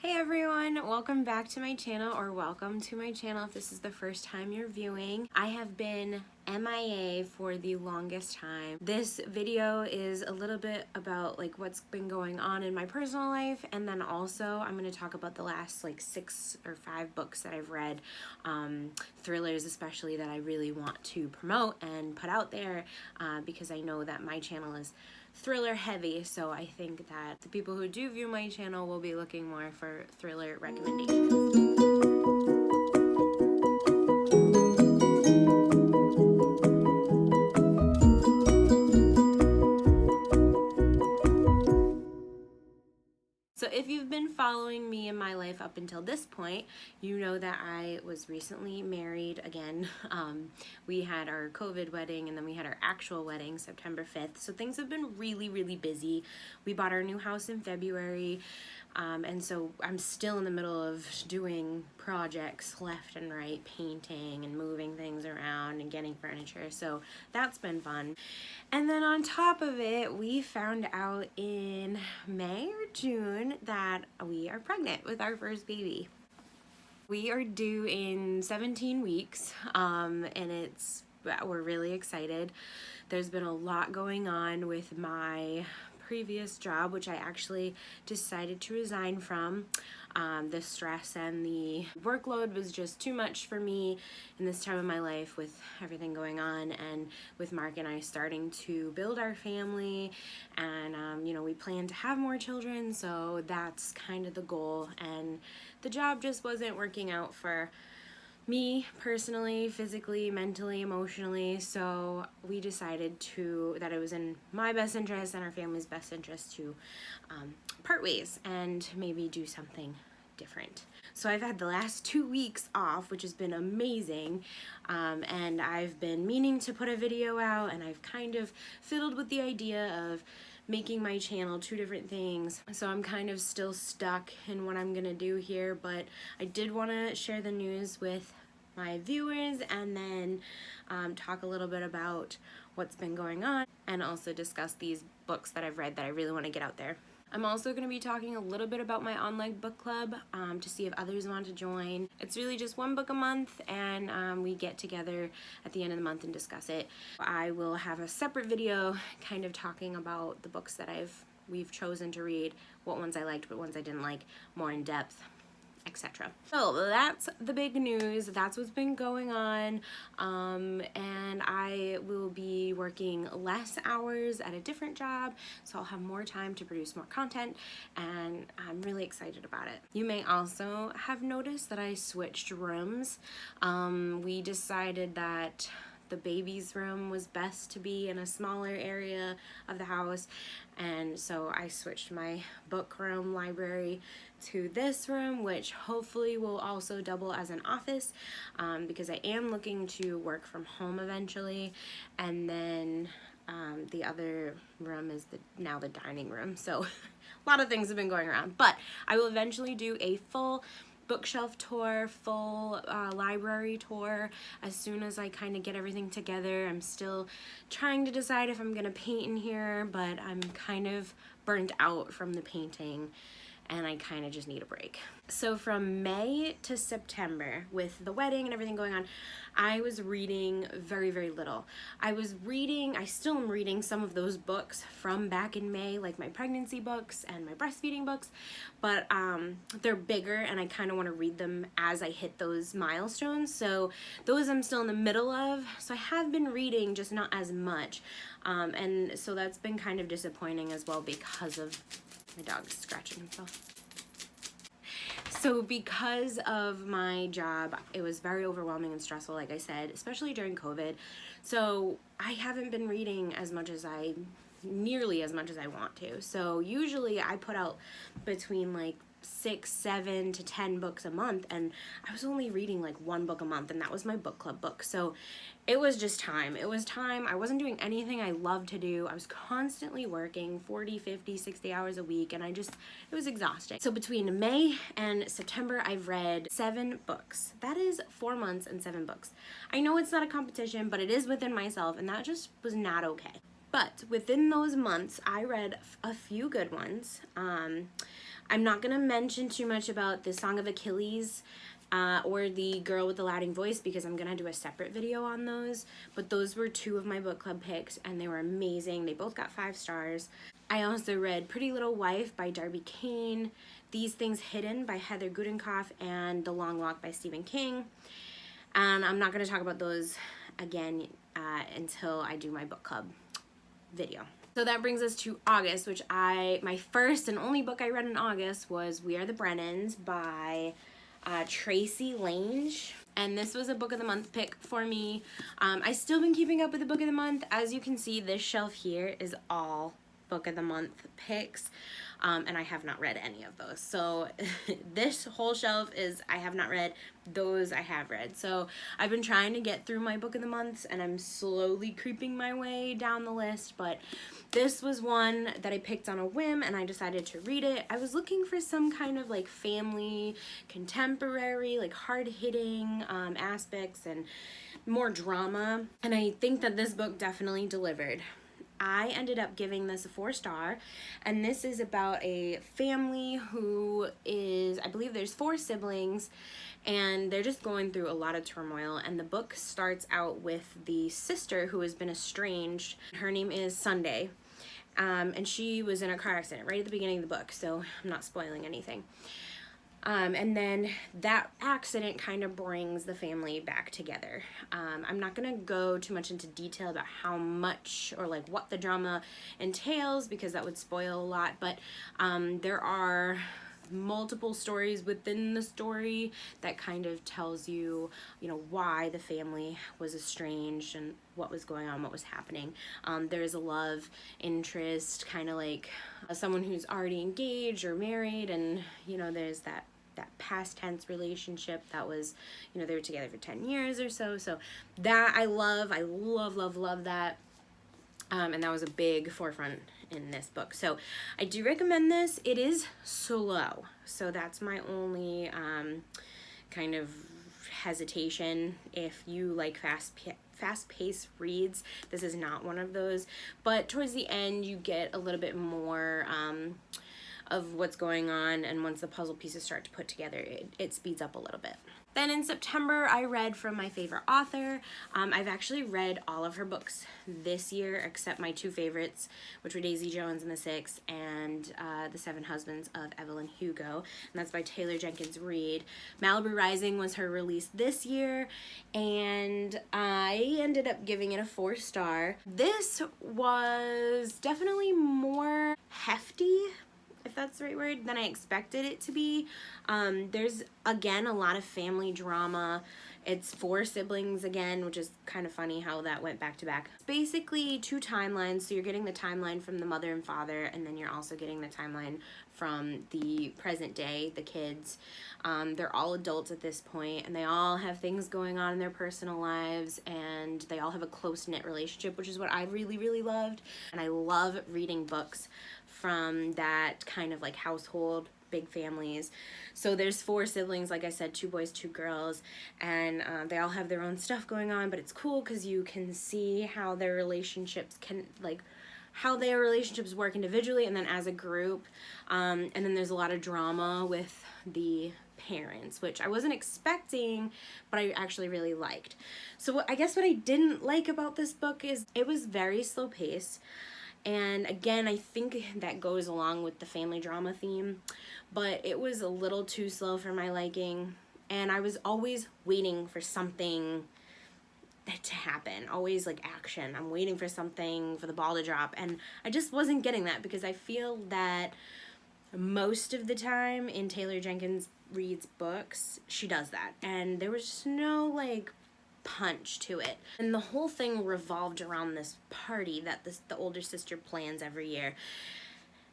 Hey everyone, welcome back to my channel, or welcome to my channel if this is the first time you're viewing. I have been MIA for the longest time. This video is a little bit about what's been going on in my personal life, and then also I'm going to talk about the last 6 or 5 books that I've read, thrillers especially, that I really want to promote and put out there because I know that my channel is thriller heavy, so I think that the people who do view my channel will be looking more for thriller recommendations. So if you've been following me in my life up until this point, you know that I was recently married again. We had our COVID wedding, and then we had our actual wedding September 5th. So things have been really, really busy. We bought our new house in February. And so I'm still in the middle of doing projects left and right, painting and moving things around and getting furniture. So that's been fun. And then on top of it, we found out in May or June that we are pregnant with our first baby. We are due in 17 weeks, and we're really excited. There's been a lot going on with my previous job, which I actually decided to resign from. The stress and the workload was just too much for me in this time of my life, with everything going on, and with Mark and I starting to build our family, and we plan to have more children, so that's kind of the goal. And the job just wasn't working out for me personally, physically, mentally, emotionally, so we decided that it was in my best interest and our family's best interest to part ways and maybe do something different. So I've had the last 2 weeks off, which has been amazing, and I've been meaning to put a video out, and I've kind of fiddled with the idea of making my channel 2 different things, so I'm kind of still stuck in what I'm gonna do here. But I did want to share the news with my viewers, and then talk a little bit about what's been going on, and also discuss these books that I've read that I really want to get out there. I'm also going to be talking a little bit about my online book club to see if others want to join. It's really just 1 book a month, and we get together at the end of the month and discuss it. I will have a separate video kind of talking about the books that we've chosen to read, what ones I liked, what ones I didn't like, more in depth, etc. So that's the big news. That's what's been going on, and I will be working less hours at a different job, so I'll have more time to produce more content, and I'm really excited about it. You may also have noticed that I switched rooms. We decided that the baby's room was best to be in a smaller area of the house, and so I switched my book room library to this room, which hopefully will also double as an office, because I am looking to work from home eventually. And then the other room is now the dining room, so a lot of things have been going around, but I will eventually do a full bookshelf tour, full library tour as soon as I kind of get everything together. I'm still trying to decide if I'm gonna paint in here, but I'm kind of burnt out from the painting, and I kind of just need a break. So from May to September, with the wedding and everything going on, I was reading very, very little. I still am reading some of those books from back in May, like my pregnancy books and my breastfeeding books, but they're bigger, and I kind of want to read them as I hit those milestones. So those I'm still in the middle of. So I have been reading, just not as much, and so that's been kind of disappointing as well, because of my dog's scratching himself. So because of my job, it was very overwhelming and stressful, like I said, especially during COVID. So I haven't been reading nearly as much as I want to. So usually I put out between 6, 7 to 10 books a month, and I was only reading 1 book a month, and that was my book club book. So it was just time. It was time. I wasn't doing anything I loved to do. I was constantly working 40, 50, 60 hours a week, and it was exhausting. So between May and September, I've read 7 books. That is 4 months and 7 books. I know it's not a competition, but it is within myself, and that just was not okay. But within those months, I read a few good ones. I'm not going to mention too much about the Song of Achilles or the Girl with the Louding Voice because I'm going to do a separate video on those. But those were two of my book club picks, and they were amazing. They both got 5 stars. I also read Pretty Little Wife by Darby Kane, These Things Hidden by Heather Gudenkoff, and The Long Walk by Stephen King. And I'm not going to talk about those again until I do my book club video. So that brings us to August, which my first and only book I read in August was We Are the Brennans by Tracy Lange. And this was a book of the month pick for me. I've still been keeping up with the book of the month. As you can see, this shelf here is all book of the month picks. And I have not read any of those. So this whole shelf is I have not read, those I have read. So I've been trying to get through my book of the months, and I'm slowly creeping my way down the list, but this was one that I picked on a whim and I decided to read it. I was looking for some kind of like family, contemporary, like hard-hitting aspects and more drama, and I think that this book definitely delivered. I ended up giving this a 4-star, and this is about a family who is, I believe there's 4 siblings, and they're just going through a lot of turmoil, and the book starts out with the sister who has been estranged. Her name is Sunday, and she was in a car accident right at the beginning of the book, so I'm not spoiling anything. And then that accident kind of brings the family back together. I'm not going to go too much into detail about how much or like what the drama entails because that would spoil a lot, but there are multiple stories within the story that kind of tells you, you know, why the family was estranged and what was going on, what was happening. There's a love interest, kind of like someone who's already engaged or married, and, you know, there's that past tense relationship that was, you know, they were together for 10 years or so. So that I love that. And that was a big forefront in this book. So I do recommend this. It is slow. So that's my only kind of hesitation. If you like fast-paced reads, this is not one of those. But towards the end, you get a little bit more of what's going on, and once the puzzle pieces start to put together, it speeds up a little bit. Then in September, I read from my favorite author. I've actually read all of her books this year, except my 2 favorites, which were Daisy Jones and the Six and The 7 Husbands of Evelyn Hugo, and that's by Taylor Jenkins Reid. Malibu Rising was her release this year, and I ended up giving it a 4-star. This was definitely more hefty, if that's the right word, than I expected it to be. There's, again, a lot of family drama. It's 4 siblings again, which is kind of funny how that went back to back. It's basically 2 timelines, so you're getting the timeline from the mother and father, and then you're also getting the timeline from the present day, the kids. They're all adults at this point, and they all have things going on in their personal lives, and they all have a close-knit relationship, which is what I really, really loved. And I love reading books from that kind of like household, big families. So there's 4 siblings, like I said, 2 boys, 2 girls, and they all have their own stuff going on, but it's cool because you can see how their relationships work individually and then as a group. And then there's a lot of drama with the parents, which I wasn't expecting, but I actually really liked. So I guess what I didn't like about this book is it was very slow paced. And again, I think that goes along with the family drama theme, but it was a little too slow for my liking, and I was always waiting for something to happen, always like action. I'm waiting for something, for the ball to drop, and I just wasn't getting that because I feel that most of the time in Taylor Jenkins Reid's books, she does that, and there was just no like punch to it. And the whole thing revolved around this party that the older sister plans every year.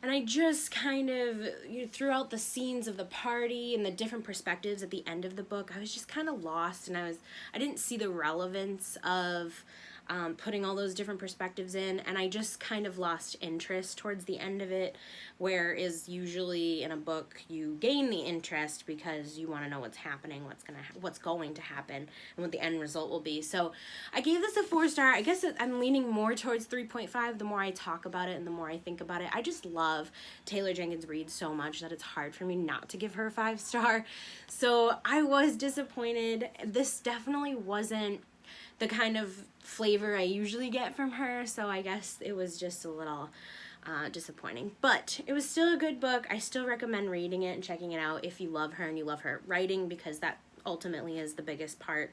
And I just kind of, throughout the scenes of the party and the different perspectives at the end of the book, I was just kind of lost, and I didn't see the relevance of putting all those different perspectives in, and I just kind of lost interest towards the end of it, whereas usually in a book you gain the interest because you want to know what's happening, what's going to happen, and what the end result will be. So I gave this a 4-star. I guess I'm leaning more towards 3.5 the more I talk about it and the more I think about it. I just love Taylor Jenkins Reid so much that it's hard for me not to give her a 5-star. So I was disappointed. This definitely wasn't the kind of flavor I usually get from her, so I guess it was just a little disappointing. But it was still a good book. I still recommend reading it and checking it out if you love her and you love her writing, because that ultimately is the biggest part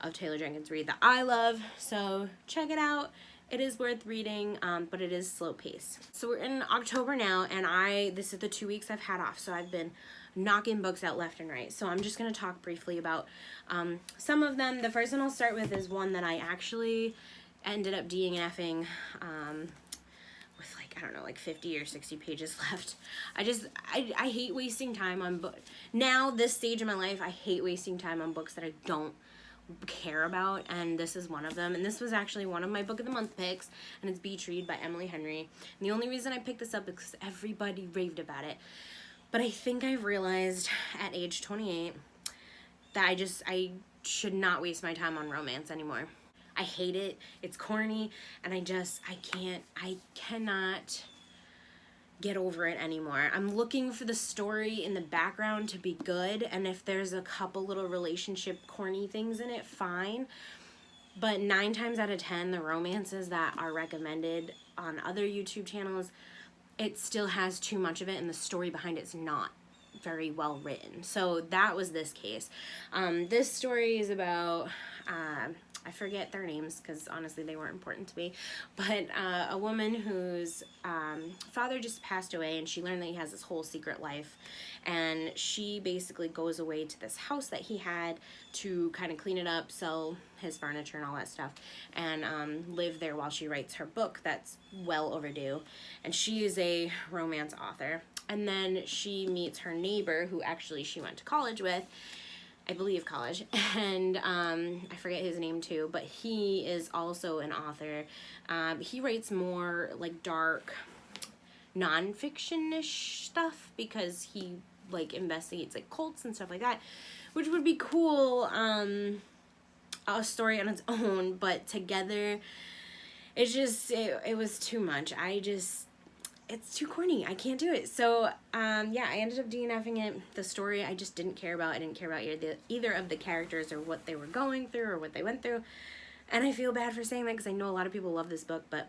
of Taylor Jenkins Reid that I love. So check it out. It is worth reading, but it is slow pace. So we're in October now, and this is the 2 weeks I've had off, so I've been knocking books out left and right. So I'm just going to talk briefly about some of them. The first one I'll start with is one that I actually ended up DNFing with like, I don't know, like 50 or 60 pages left. I hate wasting time on books. Now, this stage of my life, I hate wasting time on books that I don't care about, and this is one of them. And this was actually one of my book of the month picks, and it's Beach Read by Emily Henry. And the only reason I picked this up is because everybody raved about it. But I think I've realized at age 28 that I should not waste my time on romance anymore. I hate it. It's corny, and I cannot get over it anymore. I'm looking for the story in the background to be good, and if there's a couple little relationship corny things in it, fine. But 9 times out of 10, the romances that are recommended on other YouTube channels, it still has too much of it, and the story behind it's not very well written. So that was this case. This story is about, I forget their names because honestly they weren't important to me, but a woman whose father just passed away, and she learned that he has this whole secret life, and she basically goes away to this house that he had to kind of clean it up, sell his furniture and all that stuff, and live there while she writes her book that's well overdue. And she is a romance author. And then she meets her neighbor, who actually she went to college with, I believe college, and I forget his name too, but he is also an author. He writes more like dark non-fiction-ish stuff because he like investigates like cults and stuff like that, which would be cool, a story on its own, but together it's just, it was too much. It's too corny. I can't do it. So, yeah, I ended up DNFing it. The story I just didn't care about. I didn't care about either of the characters or what they were going through or what they went through. And I feel bad for saying that because I know a lot of people love this book, but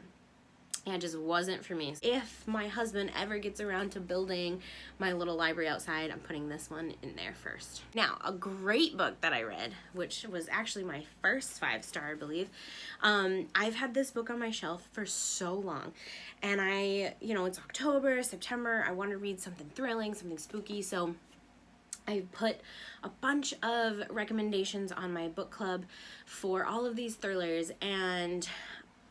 yeah, it just wasn't for me. If my husband ever gets around to building my little library outside, I'm putting this one in there first. Now, a great book that I read, which was actually my first 5-star, I believe. I've had this book on my shelf for so long, and it's October, September, I want to read something thrilling, something spooky, so I put a bunch of recommendations on my book club for all of these thrillers, and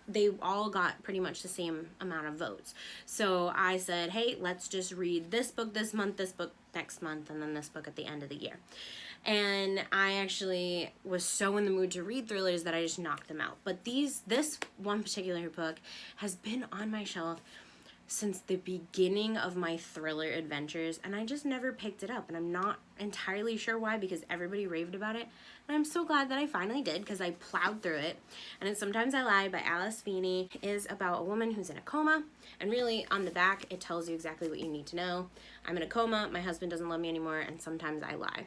they all got pretty much the same amount of votes. So I said, hey, let's just read this book this month, this book next month, and then this book at the end of the year. And I actually was so in the mood to read thrillers that I just knocked them out. But this one particular book has been on my shelf since the beginning of my thriller adventures, and I just never picked it up, and I'm not entirely sure why, because everybody raved about it, and I'm so glad that I finally did, because I plowed through it. And it's Sometimes I Lie by Alice Feeney. Is about a woman who's in a coma, and really on the back it tells you exactly what you need to know. I'm in a coma, my husband doesn't love me anymore, and sometimes I lie.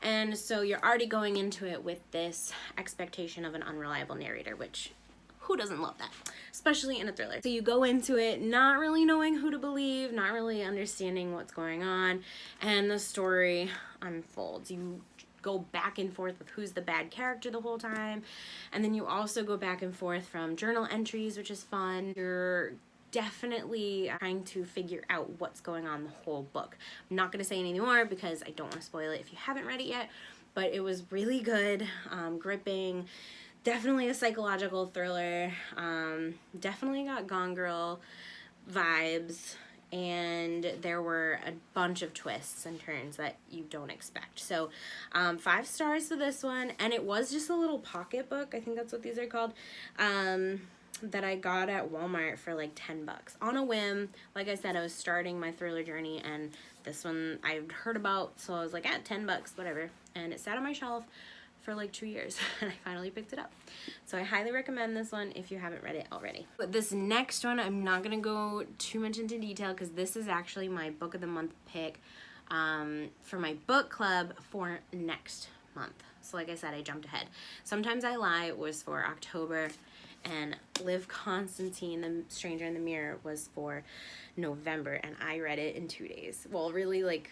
And so you're already going into it with this expectation of an unreliable narrator, which who doesn't love that? Especially in a thriller. So you go into it not really knowing who to believe, not really understanding what's going on, and the story unfolds. You go back and forth with who's the bad character the whole time, and then you also go back and forth from journal entries, which is fun. You're definitely trying to figure out what's going on the whole book. I'm not going to say any more because I don't want to spoil it if you haven't read it yet, but it was really good, gripping. Definitely a psychological thriller. Definitely got Gone Girl vibes. and there were a bunch of twists and turns that you don't expect. So 5 stars for this one, and it was just a little pocketbook, I think that's what these are called, that I got at Walmart for like 10 bucks on a whim. Like I said, I was starting my thriller journey, and this one I'd heard about, so I was like, 10 bucks, whatever. And it sat on my shelf for like 2 years, and I finally picked it up. So I highly recommend this one if you haven't read it already. But this next one, I'm not gonna go too much into detail because this is actually my book of the month pick for my book club for next month. So like I said, I jumped ahead. Sometimes I lie, it was for October, and Liv Constantine, The Stranger in the Mirror, was for November, and I read it in 2 days. Well, really like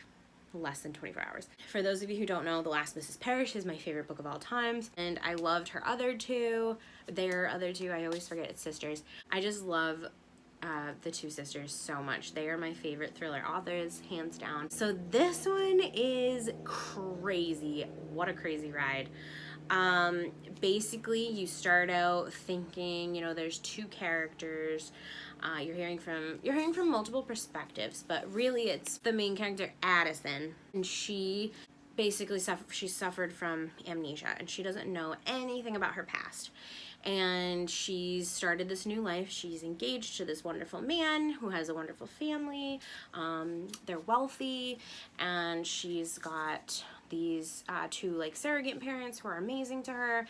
less than 24 hours. For those of you who don't know, The Last Mrs. Parrish is my favorite book of all times, and I loved her other two. Their other two, I always forget it's sisters. I just love the two sisters so much. They are my favorite thriller authors, hands down. So this one is crazy. What a crazy ride. Basically you start out thinking, you know, there's two characters, you're hearing from multiple perspectives, but really it's the main character, Addison, and she basically suffered from amnesia, and she doesn't know anything about her past. And she's started this new life. She's engaged to this wonderful man who has a wonderful family. They're wealthy, and she's got these two like surrogate parents who are amazing to her,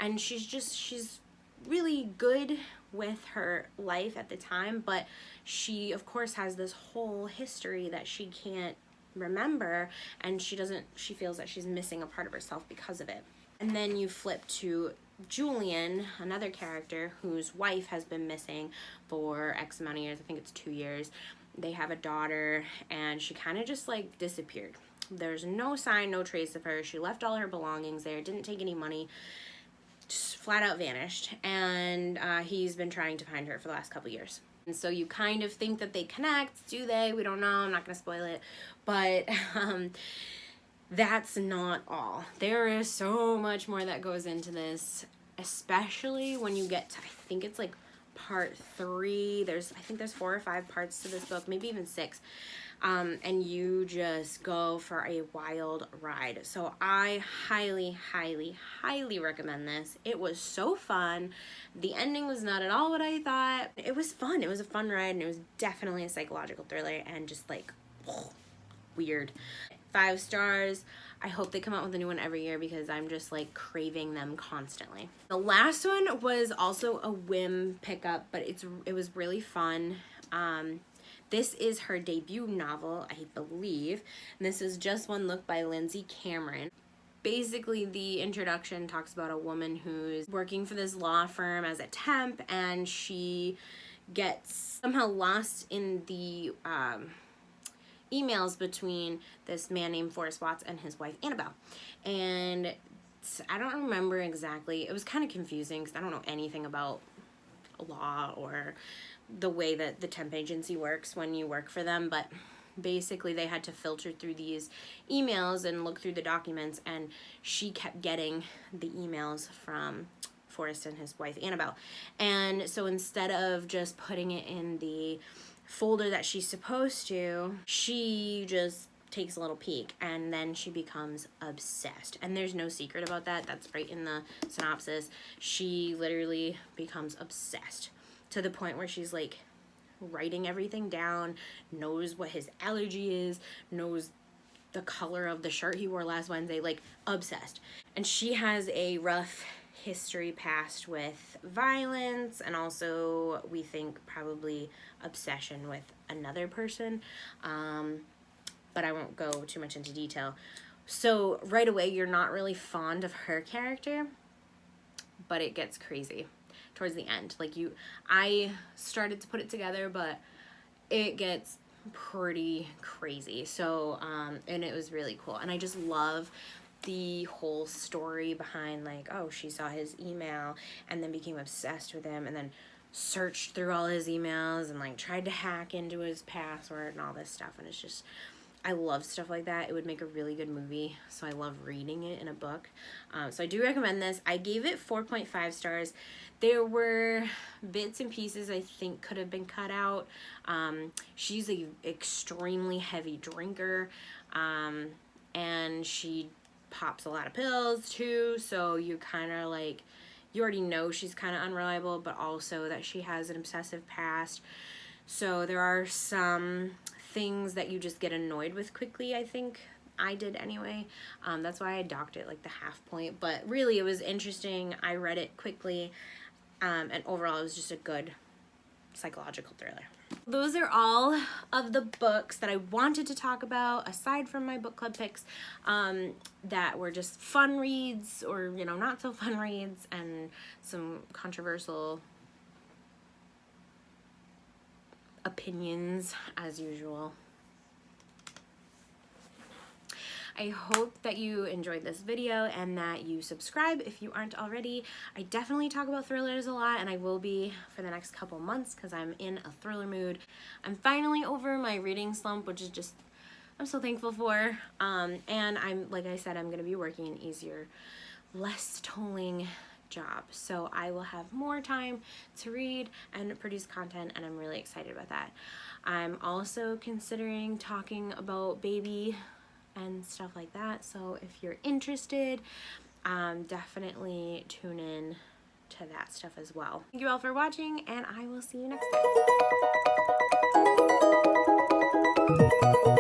and she's really good with her life at the time, but she of course has this whole history that she can't remember, and she feels that she's missing a part of herself because of it. And then you flip to Julian, another character whose wife has been missing for X amount of years. I think it's 2 years. They have a daughter, and she kind of just like disappeared. There's no sign, no trace of her. She left all her belongings there, didn't take any money, just flat out vanished. And he's been trying to find her for the last couple years. And so you kind of think that they connect. Do they? We don't know. I'm not going to spoil it. But that's not all. There is so much more that goes into this, especially when you get to, I think it's like part 3. I think there's 4 or 5 parts to this book, maybe even 6. And you just go for a wild ride. So I highly, highly, highly recommend this. It was so fun. The ending was not at all what I thought. It was fun. It was a fun ride, and it was definitely a psychological thriller, and just like weird. 5 stars. I hope they come out with a new one every year because I'm just like craving them constantly. The last one was also a whim pickup, but it was really fun. This is her debut novel, I believe, and this is Just One Look by Lindsay Cameron. Basically, the introduction talks about a woman who's working for this law firm as a temp, and she gets somehow lost in the emails between this man named Forrest Watts and his wife Annabelle. And I don't remember exactly. It was kind of confusing because I don't know anything about law or the way that the temp agency works when you work for them, but basically they had to filter through these emails and look through the documents, and she kept getting the emails from Forrest and his wife Annabelle. And so instead of just putting it in the folder that she's supposed to, she just takes a little peek, and then she becomes obsessed. And there's no secret about that. That's right in the synopsis. She literally becomes obsessed to the point where she's like writing everything down, knows what his allergy is, knows the color of the shirt he wore last Wednesday, like obsessed. And she has a rough history past with violence, and also we think probably obsession with another person, but I won't go too much into detail. So right away you're not really fond of her character, but it gets crazy towards the end. Like I started to put it together, but it gets pretty crazy. So and it was really cool, and I just love the whole story behind, like, oh, she saw his email and then became obsessed with him, and then searched through all his emails and like tried to hack into his password and all this stuff. And it's just, I love stuff like that. It would make a really good movie, so I love reading it in a book. So I do recommend this. I gave it 4.5 stars. There were bits and pieces I think could have been cut out. She's a extremely heavy drinker, and she pops a lot of pills too, so you kind of like, you already know she's kind of unreliable, but also that she has an obsessive past. So there are some things that you just get annoyed with quickly, I think. I did anyway. That's why I docked it like the half point. But really, it was interesting. I read it quickly. And overall, it was just a good psychological thriller. Those are all of the books that I wanted to talk about, aside from my book club picks, that were just fun reads or, you know, not so fun reads, and some controversial opinions as usual. I hope that you enjoyed this video and that you subscribe if you aren't already. I definitely talk about thrillers a lot, and I will be for the next couple months because I'm in a thriller mood. I'm finally over my reading slump, which is just, I'm so thankful for. And I'm, like I said, I'm going to be working an easier, less tolling job, so I will have more time to read and produce content, and I'm really excited about that. I'm also considering talking about baby and stuff like that, so if you're interested, definitely tune in to that stuff as well. Thank you all for watching, and I will see you next time.